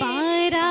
12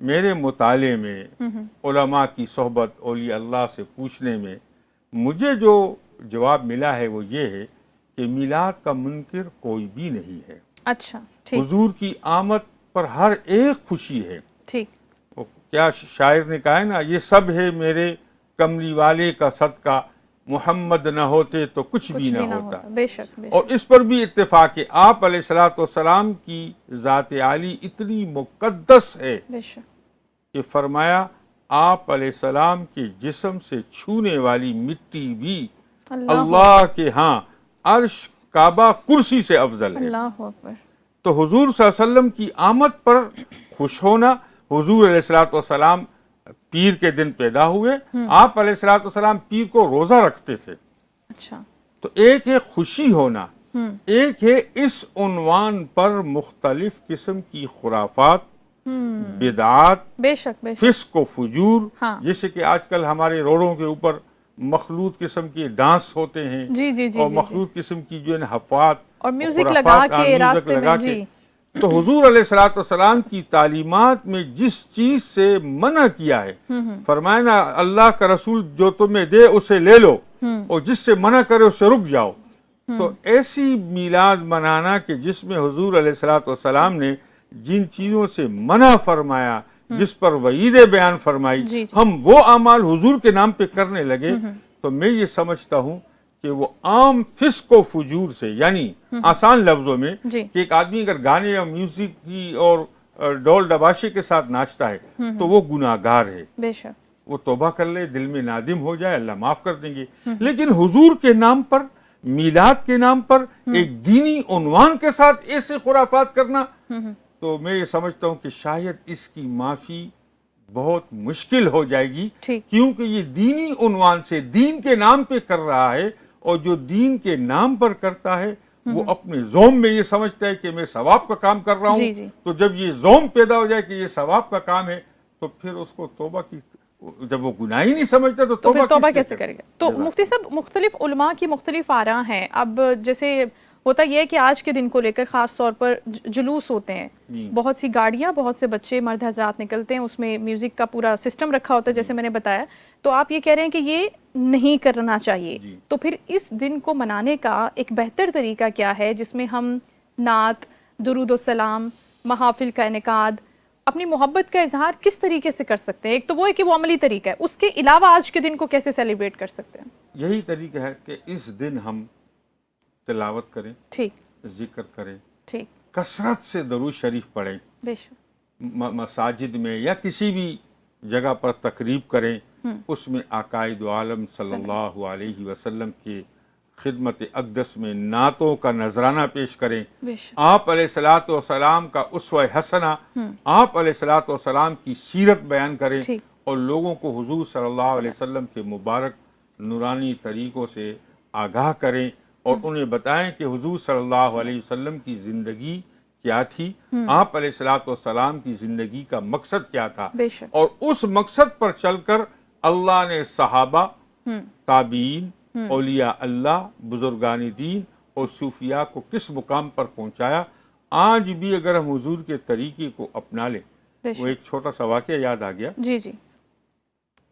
میرے مطالعے میں، علماء کی صحبت، اولیاء اللہ سے پوچھنے میں مجھے جو جواب ملا ہے وہ یہ ہے کہ میلاد کا منکر کوئی بھی نہیں ہے۔ اچھا ٹھیک حضور کی آمد پر ہر ایک خوشی ہے۔ ٹھیک وہ کیا شاعر نے کہا ہے نا، یہ سب ہے میرے کملی والے کا صدقہ، محمد نہ ہوتے تو کچھ بھی نہ ہوتا۔ بے شک بے اور شک اس پر بھی اتفاق ہے، آپ علیہ الصلوۃ والسلام کی ذات عالی اتنی مقدس ہے بے شک کہ فرمایا آپ علیہ السلام کے جسم سے چھونے والی مٹی بھی اللہ کے ہاں عرش، کعبہ، کرسی سے افضل ہے۔ اللہ اکبر۔ تو حضور صلی اللہ علیہ وسلم کی آمد پر خوش ہونا، حضور علیہ الصلوۃ والسلام پیر کے دن پیدا ہوئے، آپ علیہ الصلوۃ والسلام پیر کو روزہ رکھتے تھے۔ اچھا تو ایک ہے خوشی ہونا، ایک ہے اس عنوان پر مختلف قسم کی خرافات، بدعات، بے شک بے شک فسق و فجور، ہاں۔ جیسے کہ آج کل ہمارے روڈوں کے اوپر مخلوط قسم کے ڈانس ہوتے ہیں، جی جی جی اور جی مخلوط قسم کی جو ہے نا حفات اور میوزک خرافات، لگا کے میوزک راستے لگا میں، کے۔ جی تو حضور علیہ الصلوۃ والسلام کی تعلیمات میں جس چیز سے منع کیا ہے، فرمایا نا اللہ کا رسول جو تمہیں دے اسے لے لو، اور جس سے منع کرے اس سے رک جاؤ۔ تو ایسی میلاد منانا کہ جس میں حضور علیہ الصلوۃ والسلام نے جن چیزوں سے منع فرمایا، جس پر وعید بیان فرمائی، جی جی ہم وہ اعمال حضور کے نام پہ کرنے لگے، تو میں یہ سمجھتا ہوں کہ وہ عام فسق و فجور سے، یعنی آسان لفظوں میں جی کہ ایک آدمی اگر گانے یا میوزک کی اور ڈول ڈباشے کے ساتھ ناچتا ہے تو وہ گناہگار ہے، بے شک وہ توبہ کر لے، دل میں نادم ہو جائے، اللہ معاف کر دیں گے۔ لیکن حضور کے نام پر، میلاد کے نام پر ایک دینی عنوان کے ساتھ ایسے خرافات کرنا، تو میں یہ سمجھتا ہوں کہ شاید اس کی معافی بہت مشکل ہو جائے گی، ٹھیک کیونکہ یہ دینی عنوان سے دین کے نام پہ کر رہا ہے، اور جو دین کے نام پر کرتا ہے وہ اپنے زوم میں یہ سمجھتا ہے کہ میں ثواب کا کام کر رہا جی ہوں۔ جی تو جب یہ زوم پیدا ہو جائے کہ یہ ثواب کا کام ہے، تو پھر اس کو توبہ کی، جب وہ گناہ ہی نہیں سمجھتا تو تو پھر توبہ کس سے کیسے کرے گا؟ تو مفتی صاحب، مختلف علماء کی مختلف آراء ہیں۔ اب جیسے ہوتا یہ ہے کہ آج کے دن کو لے کر خاص طور پر جلوس ہوتے ہیں، بہت سی گاڑیاں، بہت سے بچے، مرد حضرات نکلتے ہیں، اس میں میوزک کا پورا سسٹم رکھا ہوتا ہے جیسے میں نے بتایا، تو آپ یہ کہہ رہے ہیں کہ یہ نہیں کرنا چاہیے۔ تو پھر اس دن کو منانے کا ایک بہتر طریقہ کیا ہے جس میں ہم نعت، درود و سلام، محافل کا انعقاد، اپنی محبت کا اظہار کس طریقے سے کر سکتے ہیں؟ ایک تو وہ ہے کہ وہ عملی طریقہ ہے، اس کے علاوہ آج کے دن کو کیسے سیلیبریٹ کر سکتے ہیں؟ یہی طریقہ ہے کہ اس دن ہم تلاوت کریں، ٹھیک ذکر کریں، ٹھیک کثرت سے درود شریف پڑھیں، بے شک مساجد میں یا کسی بھی جگہ پر تقریب کریں، اس میں آقائد عالم صلی اللہ علیہ وسلم کے خدمت اقدس میں نعتوں کا نذرانہ پیش کریں، بے شک آپ علیہ الصلوۃ والسلام کا اسوہ حسنہ، آپ علیہ الصلوۃ والسلام کی سیرت بیان کریں، ٹھیک اور لوگوں کو حضور صلی اللہ علیہ وسلم کے مبارک نورانی طریقوں سے آگاہ کریں، اور انہیں بتائیں کہ حضور صلی اللہ علیہ وسلم کی زندگی کیا تھی، آپ علیہ الصلوۃ والسلام کی زندگی کا مقصد کیا تھا، بے شک اور اس مقصد پر چل کر اللہ نے صحابہ، تابعین، اولیاء اللہ، بزرگان دین اور صوفیاء کو کس مقام پر پہنچایا۔ آج بھی اگر ہم حضور کے طریقے کو اپنا لیں، بے وہ شک ایک چھوٹا سا واقعہ یاد آ گیا، جی جی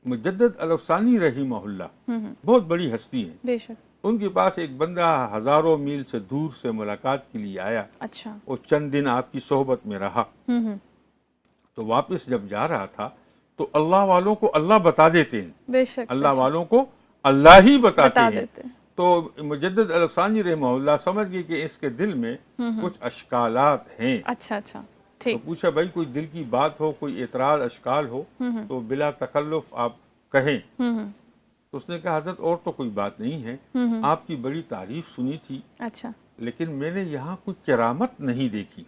مجدد الافسانی رحمہ اللہ بہت بڑی ہستی ہیں، بے شک ان کے پاس ایک بندہ ہزاروں میل سے دور سے ملاقات کے لیے آیا، اچھا وہ چند دن آپ کی صحبت میں رہا، تو واپس جب جا رہا تھا تو اللہ والوں کو اللہ بتا دیتے ہیں، بے شک اللہ والوں کو اللہ ہی بتا بتاتے ہیں۔ دیتے ہیں۔ تو مجدد الافسانی رحمہ اللہ سمجھ گئے کہ اس کے دل میں کچھ اشکالات ہیں، اچھا اچھا تو ٹھیک پوچھا بھائی کوئی دل کی بات ہو، کوئی اعتراض اشکال ہو تو بلا تکلف آپ کہیں۔ تو اس نے کہا حضرت اور تو کوئی بات نہیں ہے، آپ کی بڑی تعریف سنی تھی اچھا لیکن میں نے یہاں کوئی کرامت نہیں دیکھی۔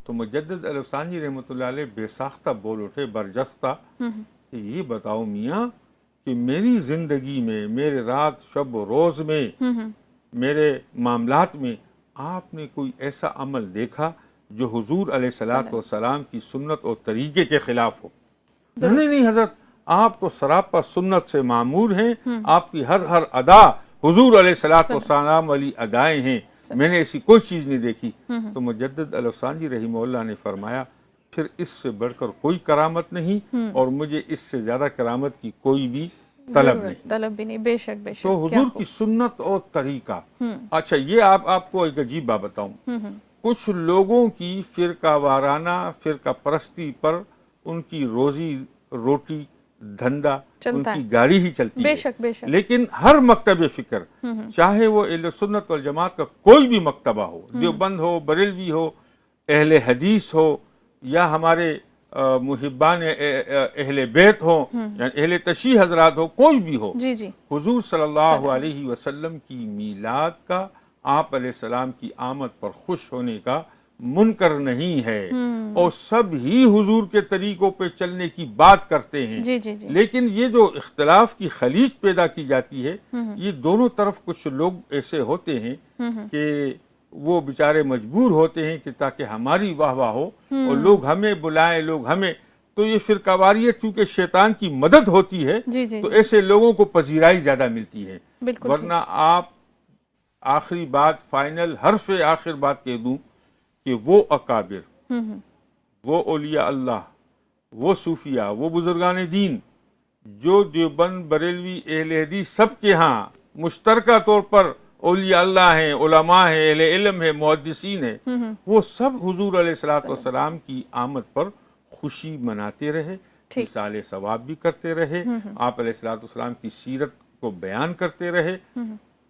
تو مجدد الافسانی رحمۃ اللہ علیہ بے ساختہ بول اٹھے برجستہ کہ یہ بتاؤ میاں کہ میری زندگی میں، میرے رات شب و روز میں، میرے معاملات میں آپ نے کوئی ایسا عمل دیکھا جو حضور علیہ الصلوۃ والسلام کی سنت اور طریقے کے خلاف ہو؟ نہیں حضرت، آپ تو سراپا سنت سے معمور ہیں، آپ کی ہر ادا حضور علیہ الصلوۃ والسلام والی ادائیں ہیں، میں نے ایسی کوئی چیز نہیں دیکھی۔ تو مجدد الافسانی رحمہ اللہ نے فرمایا پھر اس سے بڑھ کر کوئی کرامت نہیں اور مجھے اس سے زیادہ کرامت کی کوئی بھی طلب نہیں. طلب بھی نہیں. بے شک بے شک. تو حضور کی سنت اور طریقہ. اچھا یہ آپ کو ایک عجیب بات بتاؤں. کچھ لوگوں کی فرقہ وارانہ فرقہ پرستی پر ان کی روزی روٹی دھندا ان کی گاڑی ہی چلتی بے ہے. شک بے شک. لیکن ہر مکتب فکر چاہے وہ اہل سنت والجماعت کا کوئی بھی مکتبہ ہو, دیوبند ہو, بریلوی ہو, اہل حدیث ہو, یا ہمارے محبان اہل بیت ہو, یعنی اہل تشیع حضرات ہو, کوئی بھی ہو, جی جی. حضور صلی اللہ علیہ وسلم کی میلاد کا, آپ علیہ السلام کی آمد پر خوش ہونے کا منکر نہیں ہے, اور سب ہی حضور کے طریقوں پہ چلنے کی بات کرتے ہیں. جی جی جی. لیکن یہ جو اختلاف کی خلیج پیدا کی جاتی ہے, یہ دونوں طرف کچھ لوگ ایسے ہوتے ہیں کہ وہ بیچارے مجبور ہوتے ہیں کہ تاکہ ہماری واہ واہ ہو اور لوگ ہمیں بلائیں, لوگ ہمیں. تو یہ فرقہ واریت چونکہ شیطان کی مدد ہوتی ہے, جی جی. تو ایسے لوگوں کو پذیرائی زیادہ ملتی ہے. بالکل. ورنہ آپ آخری بات, فائنل حرف آخر بات کہہ دوں کہ وہ اکابر, وہ اولیاء اللہ, وہ صوفیاء, وہ بزرگان دین جو دیوبند, بریلوی, اہل حدیث سب کے ہاں مشترکہ طور پر اولیاء اللہ ہیں, علماء ہیں, اہل علم ہیں, محدثین ہیں, وہ سب حضور علیہ السلام کی آمد پر خوشی مناتے رہے, مثال ثواب بھی کرتے رہے, آپ علیہ السلام کی سیرت کو بیان کرتے رہے.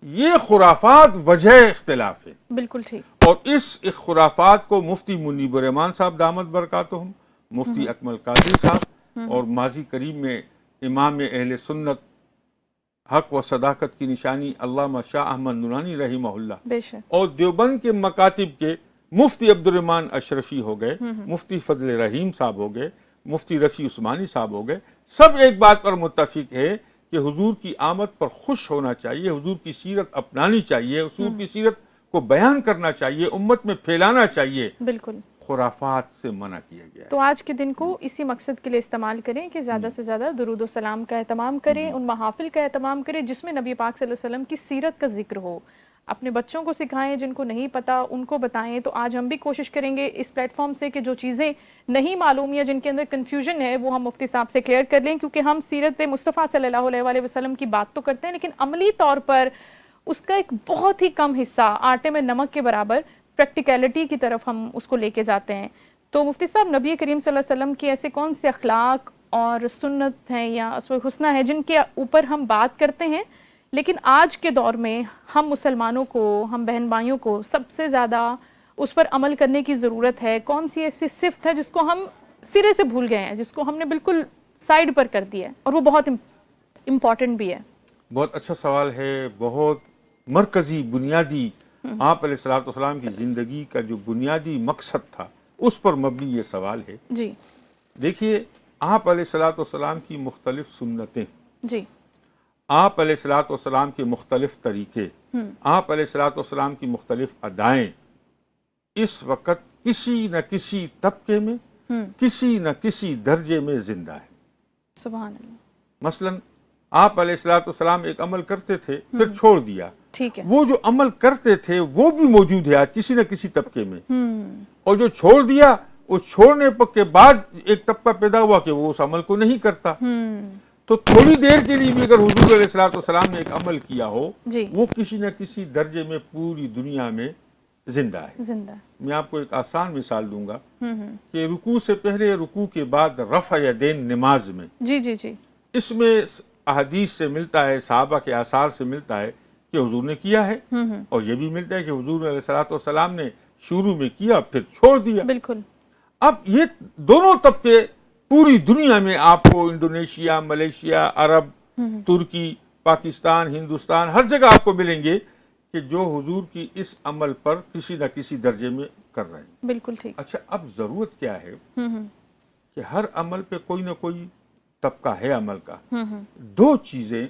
یہ خرافات وجہ اختلاف ہے. بالکل ٹھیک. اور اس خرافات کو مفتی منیب الرحمان صاحب دامت برکاتہم, مفتی اکمل قادری صاحب, اور ماضی قریب میں امام اہل سنت حق و صداقت کی نشانی علامہ شاہ احمد نورانی رحمہ اللہ, بے شک, اور دیوبند کے مکاتب کے مفتی عبد الرحمن اشرفی ہو گئے, مفتی فضل رحیم صاحب ہو گئے, مفتی رفیع عثمانی صاحب ہو گئے, سب ایک بات پر متفق ہے کہ حضور کی آمد پر خوش ہونا چاہیے, حضور کی سیرت اپنانی چاہیے, حضور کی سیرت کو بیان کرنا چاہیے, امت میں پھیلانا چاہیے. بالکل. خرافات سے منع کیا گیا ہے. تو آج کے دن کو اسی مقصد کے لیے استعمال کریں کہ زیادہ سے زیادہ درود و سلام کا اہتمام کریں, ان محافل کا اہتمام کریں جس میں نبی پاک صلی اللہ علیہ وسلم کی سیرت کا ذکر ہو. اپنے بچوں کو سکھائیں, جن کو نہیں پتا ان کو بتائیں. تو آج ہم بھی کوشش کریں گے اس پلیٹ فارم سے کہ جو چیزیں نہیں معلوم یا جن کے اندر کنفیوژن ہے وہ ہم مفتی صاحب سے کلیئر کر لیں, کیونکہ ہم سیرت مصطفیٰ صلی اللہ علیہ وآلہ وسلم کی بات تو کرتے ہیں لیکن عملی طور پر اس کا ایک بہت ہی کم حصہ, آٹے میں نمک کے برابر, پریکٹیکلٹی کی طرف ہم اس کو لے کے جاتے ہیں. تو مفتی صاحب, نبی کریم صلی اللہ علیہ وسلم کی ایسے کون سے اخلاق اور سنت ہیں یا اسوہ حسنہ ہے جن کے اوپر ہم بات کرتے ہیں لیکن آج کے دور میں ہم مسلمانوں کو, ہم بہن بھائیوں کو سب سے زیادہ اس پر عمل کرنے کی ضرورت ہے؟ کون سی ایسی صفت ہے جس کو ہم سرے سے بھول گئے ہیں, جس کو ہم نے بالکل سائیڈ پر کر دیا ہے اور وہ بہت امپورٹنٹ بھی ہے؟ بہت اچھا سوال ہے, بہت مرکزی بنیادی. آپ علیہ السلام کی زندگی کا جو بنیادی مقصد تھا اس پر مبنی یہ سوال ہے. جی دیکھیے, آپ علیہ السلام کی مختلف سنتیں, جی, آپ علیہ السلام کے مختلف طریقے, آپ علیہ السلام کی مختلف ادائیں اس وقت کسی نہ کسی طبقے میں, کسی نہ کسی درجے میں زندہ ہیں. سبحان اللہ. مثلا آپ علیہ السلام ایک عمل کرتے تھے پھر چھوڑ دیا, ٹھیک ہے, وہ جو عمل کرتے تھے وہ بھی موجود ہے آج کسی نہ کسی طبقے میں, اور جو چھوڑ دیا اس چھوڑنے کے بعد ایک طبقہ پیدا ہوا کہ وہ اس عمل کو نہیں کرتا. تو تھوڑی دیر کے لیے بھی اگر حضور علیہ السلام نے ایک عمل کیا ہو, وہ کسی نہ کسی درجے میں پوری دنیا میں زندہ ہے. زندہ. میں آپ کو ایک آسان مثال دوں گا کہ رکوع سے پہلے, رکوع کے بعد رفع یدین نماز میں, جی جی جی, اس میں احادیث سے ملتا ہے, صحابہ کے آثار سے ملتا ہے کہ حضور نے کیا ہے, اور یہ بھی ملتا ہے کہ حضور علیہ السلام نے شروع میں کیا پھر چھوڑ دیا. بالکل. اب یہ دونوں طبقے پوری دنیا میں آپ کو انڈونیشیا, ملیشیا, عرب, ترکی, پاکستان, ہندوستان, ہر جگہ آپ کو ملیں گے کہ جو حضور کی اس عمل پر کسی نہ کسی درجے میں کر رہے ہیں. بالکل ٹھیک. اچھا, اب ضرورت کیا ہے کہ ہر عمل پہ کوئی نہ کوئی طبقہ ہے عمل کا. دو چیزیں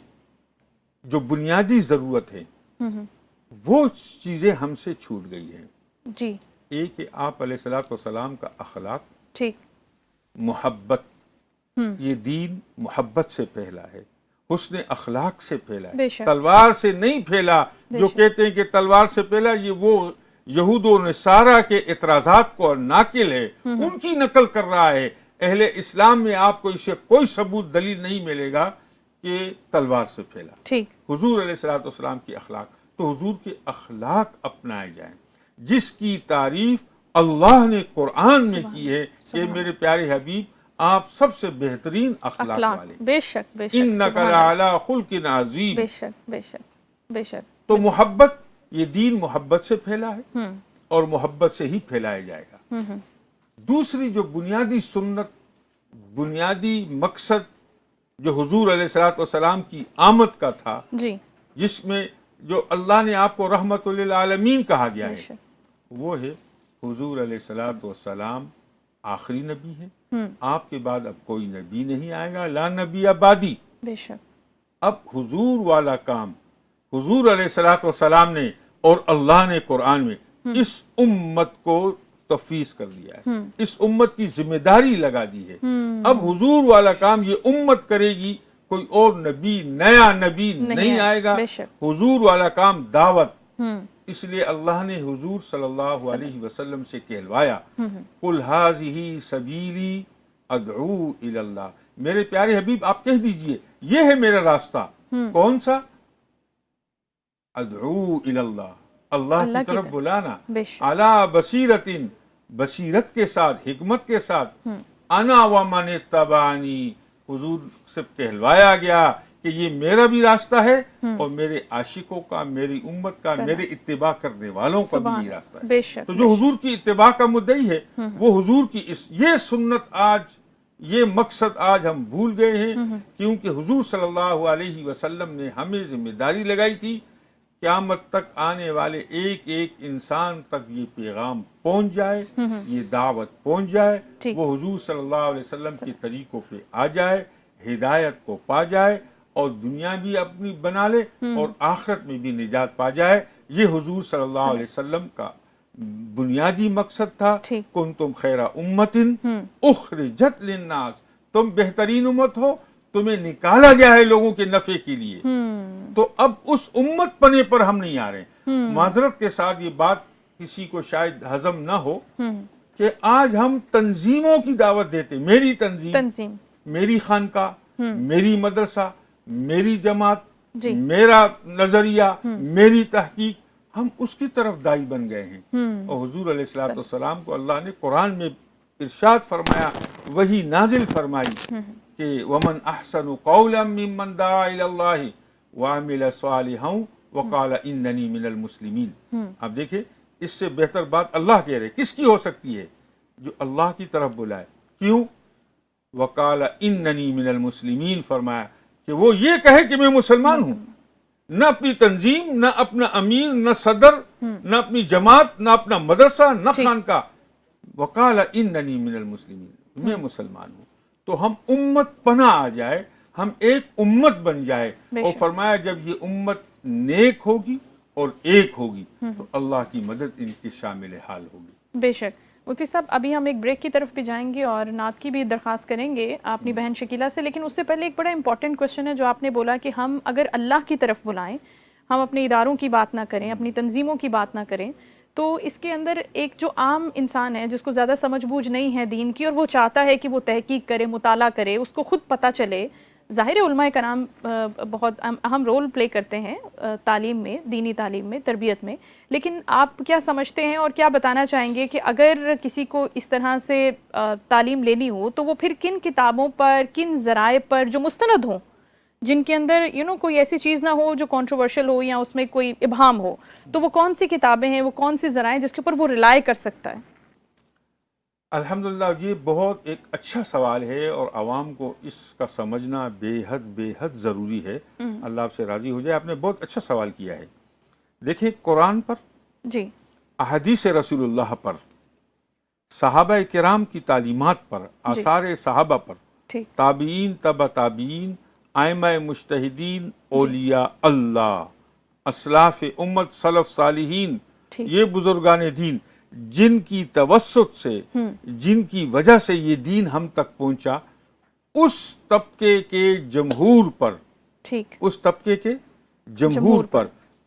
جو بنیادی ضرورت ہے وہ چیزیں ہم سے چھوٹ گئی ہیں. جی. ایک ہے آپ علیہ السلام کا اخلاق, ٹھیک, محبت. یہ دین محبت سے پھیلا ہے, حسن اخلاق سے پھیلا ہے, بے شک, تلوار سے نہیں پھیلا. جو کہتے ہیں کہ تلوار سے پھیلا, یہود و نصارہ کے اعتراضات کو ناقل ہے، ان کی نقل کر رہا ہے۔ اہل اسلام میں آپ کو اسے کوئی ثبوت دلیل نہیں ملے گا کہ تلوار سے پھیلا۔ ٹھیک، حضور علیہ الصلوۃ والسلام کی اخلاق، تو حضور کے اخلاق اپنائے جائیں، جس کی تعریف اللہ نے قرآن میں کی ہے کہ میرے پیارے حبیب آپ سب سے بہترین اخلاق والے، بے شک بے شک، انک لعلی خلق عظیم۔ بے شک بے شک بے شک۔ تو محبت، یہ دین محبت سے پھیلا ہے اور محبت سے ہی پھیلایا جائے گا۔ دوسری جو بنیادی سنت، بنیادی مقصد جو حضور علیہ الصلوۃ والسلام کی آمد کا تھا، جی، جس میں جو اللہ نے آپ کو رحمت للعالمین کہا گیا بے ہے، شک، وہ ہے حضور علیہ الصلوۃ والسلام آخری نبی ہیں، آپ کے بعد اب کوئی نبی نہیں آئے گا، لا نبی بعدی۔ بے شک، اب حضور والا کام حضور علیہ الصلوۃ والسلام نے اور اللہ نے قرآن میں اس امت کو تفویض کر دیا ہے، اس امت کی ذمہ داری لگا دی ہے۔ اب حضور والا کام یہ امت کرے گی، کوئی اور نبی، نیا نبی نہیں آئے گا۔ بے شک، حضور والا کام دعوت، اس لیے اللہ نے حضور صلی اللہ علیہ وسلم سے کہلوایا، قل ھذہ سبیلی ادعو الی اللہ، میرے پیارے حبیب آپ کہہ دیجئے یہ ہے میرا راستہ۔ کون سا؟ ادعو الی اللہ، اللہ کی طرف بلانا، بے شک، علی بصیرت، بصیرت کے ساتھ، حکمت کے ساتھ، انا ومن اتبعنی، حضور سے کہلوایا گیا کہ یہ میرا بھی راستہ ہے اور میرے عاشقوں کا، میری امت کا، میرے اتباع کرنے والوں کا بھی یہ راستہ ہے۔ بے شک، تو جو حضور کی اتباع کا مدعی ہے وہ حضور کی یہ سنت آج، یہ مقصد آج ہم بھول گئے ہیں، کیونکہ حضور صلی اللہ علیہ وسلم نے ہمیں ذمہ داری لگائی تھی قیامت تک آنے والے ایک ایک انسان تک یہ پیغام پہنچ جائے، یہ دعوت پہنچ جائے، وہ حضور صلی اللہ علیہ وسلم کے طریقوں پہ آ جائے، ہدایت کو پا جائے اور دنیا بھی اپنی بنا لے اور آخرت میں بھی نجات پا جائے۔ یہ حضور صلی اللہ علیہ وسلم کا بنیادی مقصد تھا۔ کنتم خیر امت اخرجت للناس، تم بہترین امت ہو، تمہیں نکالا گیا ہے لوگوں کے نفع کے لیے۔ تو اب اس امت پنے پر ہم نہیں آ رہے۔ معذرت کے ساتھ یہ بات کسی کو شاید ہضم نہ ہو کہ آج ہم تنظیموں کی دعوت دیتے، میری تنظیم، میری خانقاہ، میری مدرسہ، میری جماعت، میرا نظریہ، میری تحقیق، ہم اس کی طرف دائی بن گئے ہیں۔ اور حضور علیہ الصلوۃ والسلام کو اللہ نے قرآن میں ارشاد فرمایا، وہی نازل فرمائی کہ ومن احسن قولا ممن دعا الی اللہ وعمل صالحا وقال اننی من المسلمین۔ اب دیکھیں اس سے بہتر بات اللہ کہہ رہے کس کی ہو سکتی ہے؟ جو اللہ کی طرف بلائے۔ کیوں؟ وقال اننی من المسلمین، فرمایا کہ وہ یہ کہے کہ میں مسلمان ہوں، نہ اپنی تنظیم، نہ اپنا امیر، نہ صدر، نہ اپنی جماعت، نہ اپنا مدرسہ، نہ خانقاہ، وقال اننی من المسلمین، میں مسلمان ہوں۔ تو ہم امت پناہ آ جائے، ہم ایک امت بن جائے، اور فرمایا جب یہ امت نیک ہوگی اور ایک ہوگی تو اللہ کی مدد ان کی شامل حال ہوگی۔ بے شک۔ مفتی صاحب ابھی ہم ایک بریک کی طرف بھی جائیں گے اور نعت کی بھی درخواست کریں گے اپنی بہن شکیلہ سے، لیکن اس سے پہلے ایک بڑا امپورٹنٹ کویشچن ہے جو آپ نے بولا کہ ہم اگر اللہ کی طرف بلائیں، ہم اپنے اداروں کی بات نہ کریں، اپنی تنظیموں کی بات نہ کریں، تو اس کے اندر ایک جو عام انسان ہے جس کو زیادہ سمجھ بوجھ نہیں ہے دین کی اور وہ چاہتا ہے کہ وہ تحقیق کرے، مطالعہ کرے، اس کو خود پتہ چلے، ظاہر ہے علماء کرام بہت اہم رول پلے کرتے ہیں تعلیم میں، دینی تعلیم میں، تربیت میں، لیکن آپ کیا سمجھتے ہیں اور کیا بتانا چاہیں گے کہ اگر کسی کو اس طرح سے تعلیم لینی ہو تو وہ پھر کن کتابوں پر، کن ذرائع پر جو مستند ہوں، جن کے اندر کوئی ایسی چیز نہ ہو جو کنٹروورشل ہو یا اس میں کوئی ابہام ہو، تو وہ کون سی کتابیں ہیں، وہ کون سی ذرائع جس کے اوپر وہ ریلائی کر سکتا ہے؟ الحمدللہ یہ بہت ایک اچھا سوال ہے اور عوام کو اس کا سمجھنا بے حد ضروری ہے۔ اللہ آپ سے راضی ہو جائے، آپ نے بہت اچھا سوال کیا ہے۔ دیکھیں قرآن پر، جی، احادیث رسول اللہ پر، صحابہ کرام کی تعلیمات پر، آثار صحابہ پر، تابعین، تبع تابعین، ائمہ مجتہدین، اولیاء اللہ، اسلاف امت، سلف صالحین، یہ بزرگان دین جن کی توسط سے، جن کی وجہ سے یہ دین ہم تک پہنچا، اس طبقے کے جمہور پر، اس طبقے کے جمہور پر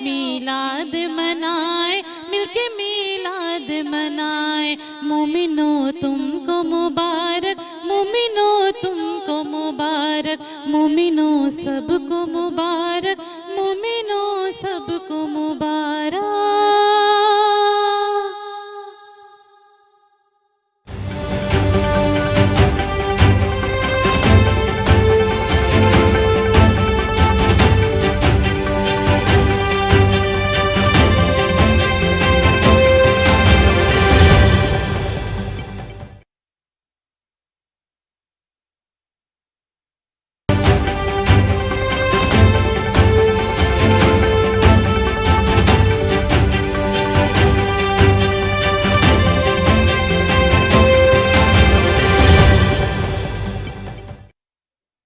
میلاد منائے، مل کے میلاد منائے، مومنو تم کو مبارک، مومنو تم کو مبارک، مومنو سب کو مبارک، مومنو سب کو مبارک۔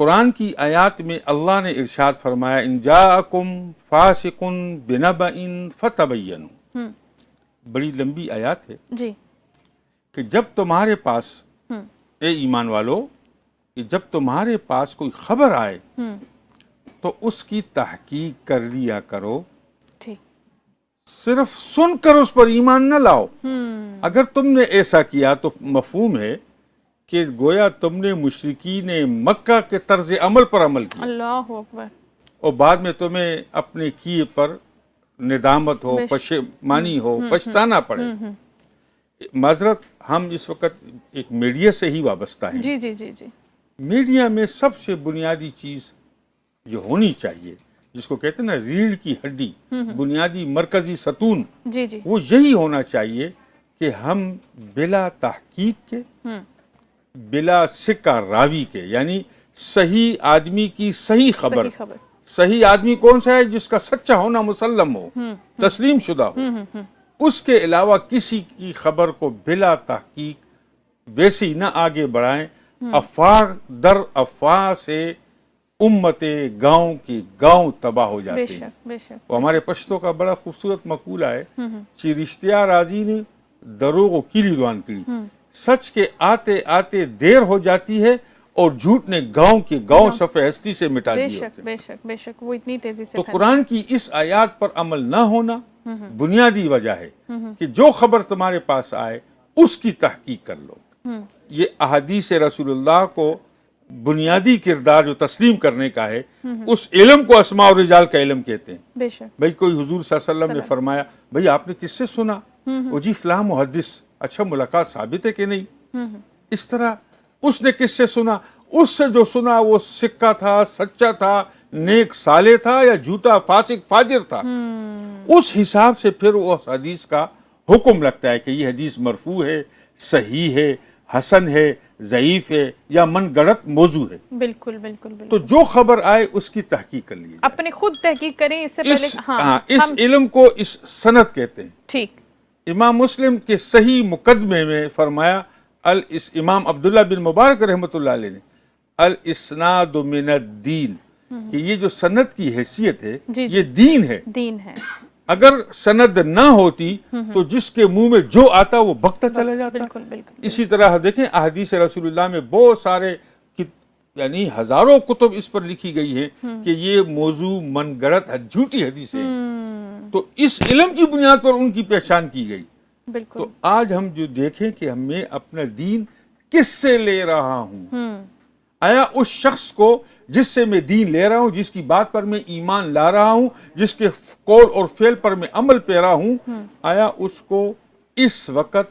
قرآن کی آیات میں اللہ نے ارشاد فرمایا ان جاءکم فاسقن بنبأ فتبینوا، بڑی لمبی آیات ہے جی کہ جب تمہارے پاس اے ایمان والو، کہ جب تمہارے پاس کوئی خبر آئے تو اس کی تحقیق کر لیا کرو، ٹھیک، صرف سن کر اس پر ایمان نہ لاؤ۔ اگر تم نے ایسا کیا تو مفہوم ہے کہ گویا تم نے مشرکین مکہ کے طرز عمل پر عمل کیا، اللہ اکبر، اور بعد میں تمہیں اپنے کیے پر ندامت ہو، پشیمانی ہو، پچھتانا پڑے۔ معذرت، ہم اس وقت ایک میڈیا سے ہی وابستہ ہیں۔ جی جی جی جی، میڈیا میں سب سے بنیادی چیز جو ہونی چاہیے، جس کو کہتے ہیں نا ریڑھ کی ہڈی، بنیادی مرکزی ستون، جی جی، وہ یہی ہونا چاہیے کہ ہم بلا تحقیق کے، بلا سکہ راوی کے، یعنی صحیح آدمی کی صحیح خبر، صحیح خبر، صحیح آدمی کون سا ہے؟ جس کا سچا ہونا مسلم ہو، تسلیم شدہ ہو، اس کے علاوہ کسی کی خبر کو بلا تحقیق ویسے ہی نہ آگے بڑھائیں۔ افواہ در افواہ سے امت گاؤں کی گاؤں تباہ ہو بے جاتے ہیں۔ شک بے شک، وہ ہمارے پشتوں کا بڑا خوبصورت مقولہ ہے، چی رشتیا راضی نے دروغ و کیلی دوان کری، سچ کے آتے آتے دیر ہو جاتی ہے اور جھوٹ نے گاؤں کے گاؤں صفحہ ہستی سے مٹا بے دیے شک ہوتے ہیں۔ بے شک بے شک، وہ اتنی تیزی سے تو قرآن کی اس آیات پر عمل نہ ہونا بنیادی وجہ ہے کہ جو خبر تمہارے پاس آئے اس کی تحقیق کر لو۔ یہ احادیث رسول اللہ کو بنیادی کردار جو تسلیم کرنے کا ہے، اس علم کو اسماء اور رجال کا علم کہتے ہیں۔ بے شک، بھئی کوئی حضور صلی اللہ علیہ وسلم نے فرمایا بھئی آپ نے کس سے سنا؟ وہ جی فلاں محدث، اچھا ملاقات ثابت ہے کہ نہیں؟ اس طرح اس نے کس سے سنا؟ اس سے جو سنا وہ سکہ تھا، سچا تھا، نیک صالح تھا یا جھوٹا فاسق فاجر تھا۔ اس حساب سے پھر وہ حدیث کا حکم لگتا ہے کہ یہ حدیث مرفوع ہے، صحیح ہے، حسن ہے، ضعیف ہے یا من گڑت موضوع ہے۔ بالکل بالکل بالکل، تو جو خبر آئے اس کی تحقیق کر لیجیے۔ اپنے خود تحقیق کریں اس سے پہلے۔ اس علم کو اس سند کہتے ہیں۔ ٹھیک، امام مسلم کے صحیح مقدمے میں فرمایا، امام عبداللہ بن مبارک رحمۃ اللہ علیہ نے، الاسناد من الدین، کہ یہ جو سند کی حیثیت ہے یہ دین ہے۔ دین ہے، اگر سند نہ ہوتی تو جس کے منہ میں جو آتا وہ بکتا چلا جاتا۔ بالکل بالکل، اسی طرح دیکھیں احادیث رسول اللہ میں بہت سارے یعنی ہزاروں کتب اس پر لکھی گئی ہیں کہ یہ موضوع من گڑت جھوٹی حدیثیں ہیں، تو اس علم کی بنیاد پر ان کی پہچان کی گئی۔ بالکل، تو آج ہم جو دیکھیں کہ میں اپنا دین کس سے لے رہا ہوں، آیا اس شخص کو جس سے میں دین لے رہا ہوں، جس کی بات پر میں ایمان لا رہا ہوں، جس کے قول اور فعل پر میں عمل پیرا ہوں، آیا اس کو اس وقت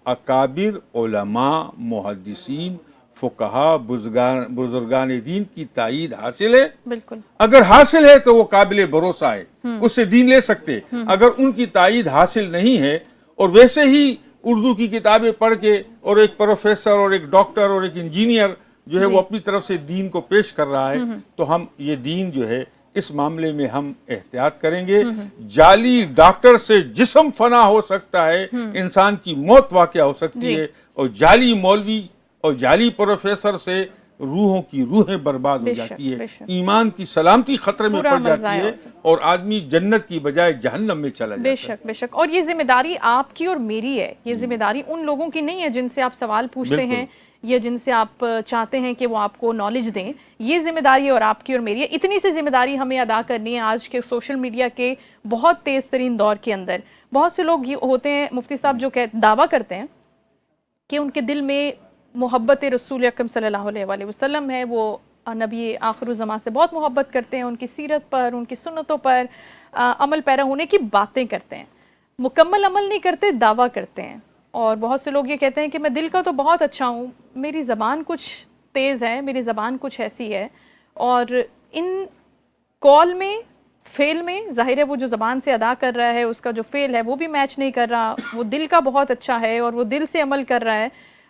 اکابر علماء، محدثین، فقہا، بزرگان دین کی تائید حاصل ہے؟ بالکل، اگر حاصل ہے تو وہ قابل بھروسہ ہے، اس سے دین لے سکتے۔ اگر ان کی تائید حاصل نہیں ہے اور ویسے ہی اردو کی کتابیں پڑھ کے اور ایک پروفیسر اور ایک ڈاکٹر اور ایک انجینئر جو ہے وہ اپنی طرف سے دین کو پیش کر رہا ہے، تو ہم یہ دین جو ہے اس معاملے میں ہم احتیاط کریں گے۔ جعلی ڈاکٹر سے جسم فنا ہو سکتا ہے، انسان کی موت واقع ہو سکتی ہے، اور جعلی مولوی اور جعلی پروفیسر سے روحوں کی روحیں برباد ہو جاتی ہے، ایمان کی سلامتی خطرے میں پڑ جاتی ہے، اور آدمی جنت کی بجائے جہنم میں چلا جاتا ہے۔ بے شک بے شک، اور یہ ذمہ داری آپ کی اور میری ہے، یہ ذمہ داری ان لوگوں کی نہیں ہے جن سے آپ سوال پوچھتے ہیں یا جن سے آپ چاہتے ہیں کہ وہ آپ کو نالج دیں، یہ ذمہ داری اور آپ کی اور میری ہے۔ اتنی سی ذمہ داری ہمیں ادا کرنی ہے آج کے سوشل میڈیا کے بہت تیز ترین دور کے اندر۔ بہت سے لوگ یہ ہوتے ہیں مفتی صاحب جو دعویٰ کرتے ہیں کہ ان کے دل میں محبت رسول اکرم صلی اللہ علیہ وآلہ وسلم ہے، وہ نبی آخر الزمان سے بہت محبت کرتے ہیں، ان کی سیرت پر، ان کی سنتوں پر عمل پیرا ہونے کی باتیں کرتے ہیں، مکمل عمل نہیں کرتے، دعویٰ کرتے ہیں۔ اور بہت سے لوگ یہ کہتے ہیں کہ میں دل کا تو بہت اچھا ہوں، میری زبان کچھ تیز ہے، میری زبان کچھ ایسی ہے، اور ان کال میں فعل میں ظاہر ہے وہ جو زبان سے ادا کر رہا ہے اس کا جو فعل ہے وہ بھی میچ نہیں کر رہا، وہ دل کا بہت اچھا ہے اور وہ دل سے عمل کر رہا ہے۔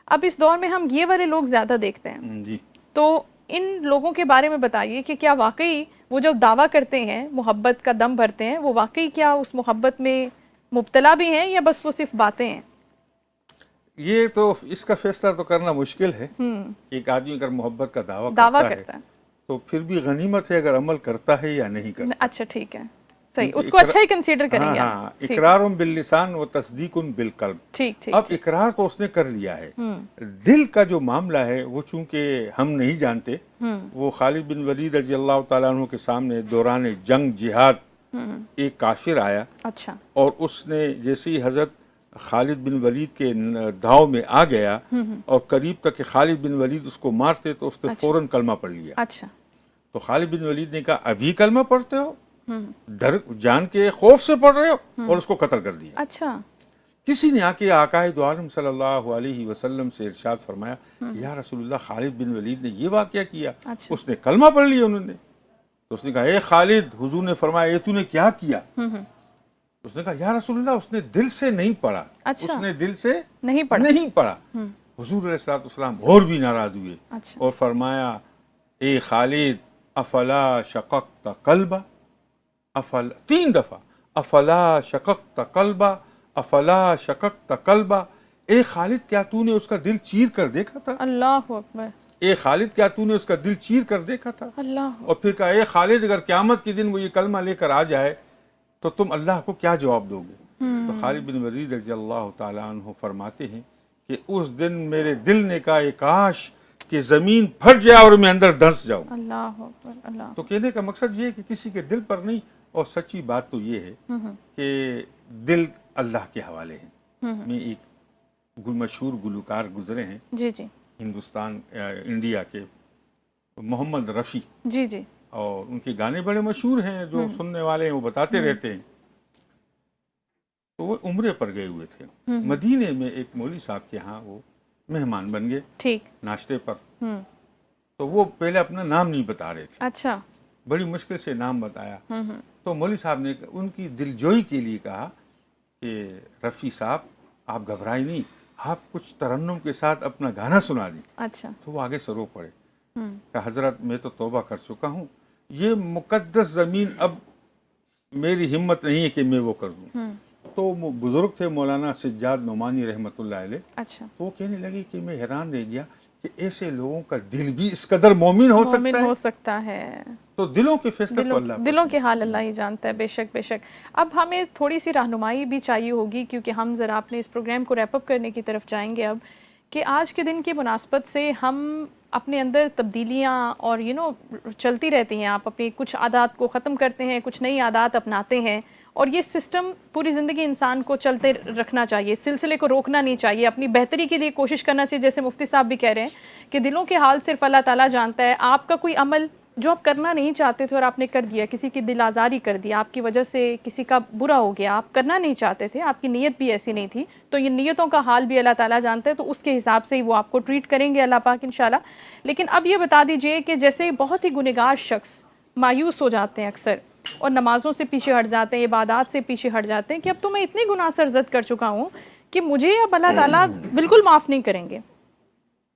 اب اس دور میں ہم یہ والے لوگ زیادہ دیکھتے ہیں، جی، تو ان لوگوں کے بارے میں بتائیے کہ کیا واقعی وہ جب دعویٰ کرتے ہیں، محبت کا دم بھرتے ہیں، وہ واقعی کیا اس محبت میں مبتلا بھی ہیں یا بس وہ صرف باتیں ہیں؟ یہ تو اس کا فیصلہ تو کرنا مشکل ہے۔ ایک آدمی اگر محبت کا دعویٰ دعویٰ کرتا کرتا ہے، تو پھر بھی غنیمت ہے اگر عمل کرتا ہے یا نہیں کرتا. اچھا ٹھیک ہے, صحیح, کیونکہ اس کو اچھا ہی کنسیڈر کریں گے ہاں, آپ. ٹھیک اقرار باللسان و تصدیق بالقلب. ٹھیک ٹھیک. اب اقرار تو اس نے کر لیا ہے, دل کا جو معاملہ ہے وہ چونکہ ہم نہیں جانتے. وہ خالد بن ولید رضی اللہ تعالیٰ عنہ کے سامنے دوران جنگ جہاد ایک کافر آیا, اچھا, اور اس نے جیسے ہی حضرت خالد بن ولید کے دھاؤ میں آ گیا اور قریب تک کہ خالد بن ولید اس کو مارتے تو اس نے فوراً کلمہ پڑھ لیا. اچھا, تو خالد بن ولید نے کہا ابھی کلمہ پڑھتے ہو, ڈر جان کے خوف سے پڑھ رہے ہو, اور اس کو قتل کر دیا. اچھا, کسی نے آ کے آقا دو عالم صلی اللہ علیہ وسلم سے ارشاد فرمایا یا رسول اللہ خالد بن ولید نے یہ واقعہ کیا, اچھا. اس نے کلمہ پڑھ لیا انہوں نے. تو اس نے کہا اے خالد, حضور نے فرمایا یہ تو نے کیا کیا؟ اس نے کہا یا رسول اللہ اس نے دل سے نہیں پڑھا. اچھا, اس نے دل سے نہیں پڑھا. نہیں پڑھا. حضور علیہ الصلوۃ والسلام اور بھی ناراض ہوئے اچھا, اور فرمایا اے خالد افلا شققت قلبا, افلا, 3 دفعہ افلا شققت قلبا, افلا شققت قلبا. اے خالد کیا تو نے اس کا دل چیر کر دیکھا تھا؟ اللہ اکبر. اے خالد کیا تو نے اس کا دل چیر کر دیکھا تھا؟ اللہ. اور پھر کہا اے خالد اگر قیامت کے دن وہ یہ کلمہ لے کر آ جائے تو تم اللہ کو کیا جواب دو گے؟ تو خالد بن ولید رضی اللہ تعالیٰ عنہ فرماتے ہیں کہ اس دن میرے دل نے کہا اے کاش کہ زمین پھٹ جائے اور میں اندر دھنس جاؤں. اللہ اکبر. اللہ. تو کہنے کا مقصد یہ ہے کہ کسی کے دل پر نہیں, اور سچی بات تو یہ ہے کہ دل اللہ کے حوالے ہیں. میں ایک مشہور گلوکار گزرے ہیں جی جی, ہندوستان انڈیا کے, محمد رفیع, جی جی, اور ان کے گانے بڑے مشہور ہیں, جو سننے والے ہیں وہ بتاتے رہتے ہیں. تو وہ عمرے پر گئے ہوئے تھے مدینے میں, ایک مولوی صاحب کے ہاں وہ مہمان بن گئے ٹھیک, ناشتے پر. تو وہ پہلے اپنا نام نہیں بتا رہے تھے, اچھا, بڑی مشکل سے نام بتایا. تو مولوی صاحب نے ان کی دلجوئی کے لیے کہا کہ رفیع صاحب آپ گھبرائیں نہیں, آپ کچھ ترنم کے ساتھ اپنا گانا سنا دیں. اچھا, تو وہ آگے سے رو پڑے کہ حضرت میں تو توبہ کر چکا ہوں, یہ مقدس زمین اب میری ہمت نہیں ہے کہ میں وہ کر دوں. تو وہ بزرگ تھے مولانا سجاد نعمانی رحمۃ اللہ علیہ. اچھا, وہ کہنے لگے کہ میں حیران رہ گیا کہ ایسے لوگوں کا دل بھی اس قدر مومن ہو سکتا ہے. تو دلوں کے فیصلے تو اللہ, دلوں کے حال اللہ ہی جانتا ہے. بے شک بے شک. اب ہمیں تھوڑی سی رہنمائی بھی چاہیے ہوگی, کیونکہ ہم ذرا اپنے اس پروگرام کو ریپ اپ کرنے کی طرف جائیں گے اب, کہ آج کے دن کی مناسبت سے ہم اپنے اندر تبدیلیاں اور چلتی رہتی ہیں. آپ اپنی کچھ عادات کو ختم کرتے ہیں, کچھ نئی عادات اپناتے ہیں, اور یہ سسٹم پوری زندگی انسان کو چلتے رکھنا چاہیے, سلسلے کو روکنا نہیں چاہیے, اپنی بہتری کے لیے کوشش کرنا چاہیے. جیسے مفتی صاحب بھی کہہ رہے ہیں کہ دلوں کے حال صرف اللہ تعالیٰ جانتا ہے. آپ کا کوئی عمل جو آپ کرنا نہیں چاہتے تھے اور آپ نے کر دیا, کسی کی دل آزاری کر دیا, آپ کی وجہ سے کسی کا برا ہو گیا, آپ کرنا نہیں چاہتے تھے, آپ کی نیت بھی ایسی نہیں تھی, تو یہ نیتوں کا حال بھی اللہ تعالیٰ جانتا ہے, تو اس کے حساب سے ہی وہ آپ کو ٹریٹ کریں گے اللہ پاک انشاءاللہ. لیکن اب یہ بتا دیجئے کہ جیسے بہت ہی گنہگار شخص مایوس ہو جاتے ہیں اکثر, اور نمازوں سے پیچھے ہٹ جاتے ہیں, عبادات سے پیچھے ہٹ جاتے ہیں کہ اب تو میں اتنی گناہ سرزد کر چکا ہوں کہ مجھے اب اللہ تعالیٰ بالکل معاف نہیں کریں گے,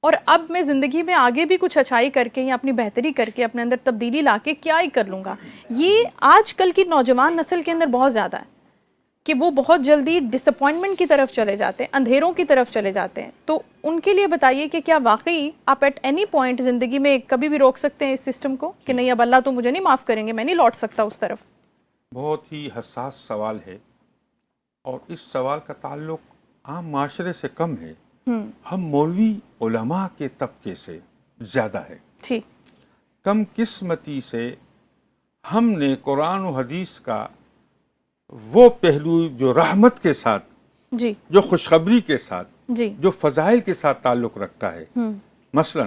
اور اب میں زندگی میں آگے بھی کچھ اچھائی کر کے یا اپنی بہتری کر کے اپنے اندر تبدیلی لا کے کیا ہی کر لوں گا. یہ آج کل کی نوجوان نسل کے اندر بہت زیادہ ہے کہ وہ بہت جلدی ڈس اپوائنٹمنٹ کی طرف چلے جاتے ہیں, اندھیروں کی طرف چلے جاتے ہیں. تو ان کے لیے بتائیے کہ کیا واقعی آپ ایٹ اینی پوائنٹ زندگی میں کبھی بھی روک سکتے ہیں اس سسٹم کو کہ نہیں اب اللہ تو مجھے نہیں معاف کریں گے, میں نہیں لوٹ سکتا اس طرف؟ بہت ہی حساس سوال ہے, اور اس سوال کا تعلق عام معاشرے سے کم ہے, ہم مولوی علماء کے طبقے سے زیادہ ہے. ٹھیک, کم قسمتی سے ہم نے قرآن و حدیث کا وہ پہلو جو رحمت کے ساتھ, جی, جو خوشخبری کے ساتھ, جی, جو فضائل کے ساتھ تعلق رکھتا ہے, مثلا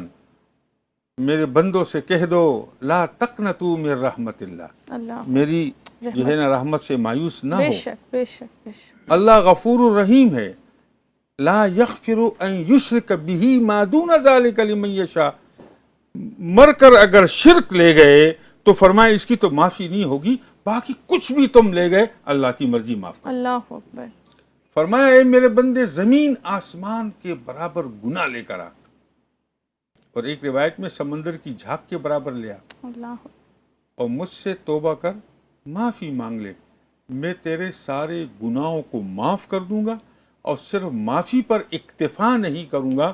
میرے بندوں سے کہہ دو لا تقنطوا من رحمت اللہ, اللہ میری جو ہے نا رحمت سے مایوس نہ بے ہو. شک بے شک بے شک. اللہ غفور الرحیم ہے, لا یغفر ان یشرک بہ ما دون ذلک لمن یشاء. مر کر اگر شرک لے گئے تو فرمایا اس کی تو معافی نہیں ہوگی, باقی کچھ بھی تم لے گئے اللہ کی مرضی معاف کر. اللہ اکبر. فرمایا اے میرے بندے زمین آسمان کے برابر گناہ لے کر آ, اور ایک روایت میں سمندر کی جھاگ کے برابر لے آ, اللہ, اور مجھ سے توبہ کر, معافی مانگ لے, میں تیرے سارے گناہوں کو معاف کر دوں گا, اور صرف معافی پر اکتفا نہیں کروں گا